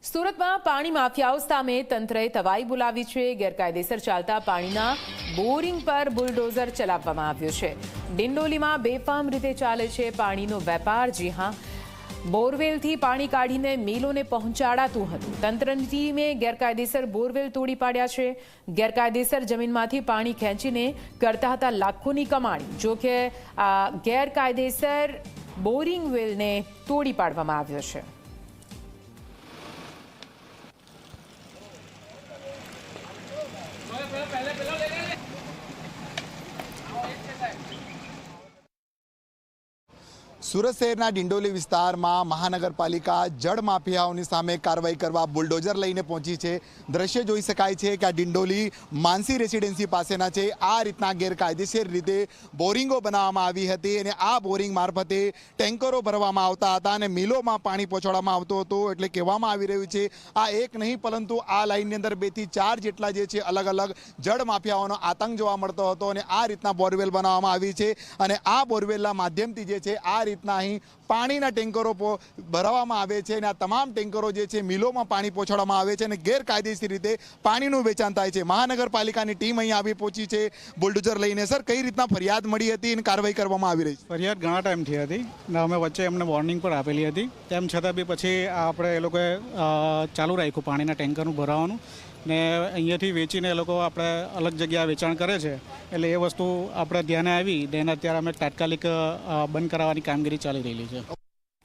સુરતમાં પાણી માફિયાઓ સામે તંત્રએ તવાઈ બોલાવી છે। ગેરકાયદેસર ચાલતા પાણીના બોરિંગ પર બુલડોઝર ચલાવવામાં આવ્યું છે। ડિંડોલીમાં બેફામ રીતે ચાલે છે પાણીનો વેપાર। જી હા, બોરવેલથી પાણી કાઢીને મિલોને પહોંચાડાતું હતું। તંત્રની ટીમે ગેરકાયદેસર બોરવેલ તોડી પાડ્યા છે। ગેરકાયદેસર જમીનમાંથી પાણી ખેંચીને કરતા હતા લાખોની કમાણી। જો કે આ ગેરકાયદેસર બોરિંગ વેલને તોડી પાડવામાં આવ્યો છે। સુરત શહેરના ડિંડોલી વિસ્તારમાં મહાનગરપાલિકા જળ માફિયાઓની સામે કાર્યવાહી કરવા બુલડોઝર લઈને પહોંચી છે। દ્રશ્ય જોઈ શકાય છે કે આ ડિંડોલી માનસી રેસિડેન્સી પાસેના છે। આ રીતના ગેરકાયદેસર રીતે બોરિંગો બનાવવામાં આવી હતી અને આ બોરિંગ મારફતે ટેન્કરો ભરવામાં આવતા હતા અને મિલોમાં પાણી પહોંચાડવામાં આવતું હતું। એટલે કહેવામાં આવી રહ્યું છે આ એક નહીં પરંતુ આ લાઇનની અંદર 2 થી 4 જેટલા જે છે અલગ અલગ જળ માફિયાઓનો આતંક જોવા મળતો હતો અને આ રીતના બોરવેલ બનાવવામાં આવી છે અને આ બોરવેલના માધ્યમથી જે છે આ અહીં પાણીના ટેન્કરો ભરવામાં આવે છે અને આ તમામ ટેન્કરો જે છે મિલોમાં પાણી પહોંચાડવામાં આવે છે અને ગેરકાયદેસર રીતે પાણીનું વેચાણ થાય છે। મહાનગરપાલિકાની ટીમ અહીં આવી પહોંચી છે બુલડોઝર લઈને। સર, કઈ રીતના ફરિયાદ મળી હતી અને કાર્યવાહી કરવામાં આવી રહી છે? ફરિયાદ ઘણા ટાઈમથી હતી ને અમે વચ્ચે એમને વોર્નિંગ પણ આપેલી હતી, તેમ છતાં બી પછી આપણે એ લોકોએ ચાલુ રાખ્યું પાણીના ટેન્કરનું ભરાવાનું ને અહીંયાથી વેચીને એ લોકો આપણે અલગ જગ્યાએ વેચાણ કરે છે। એટલે એ વસ્તુ આપણે ધ્યાને આવી ને અત્યારે અમે તાત્કાલિક બંધ કરાવવાની કામગીરી ચાલી રહેલી છે।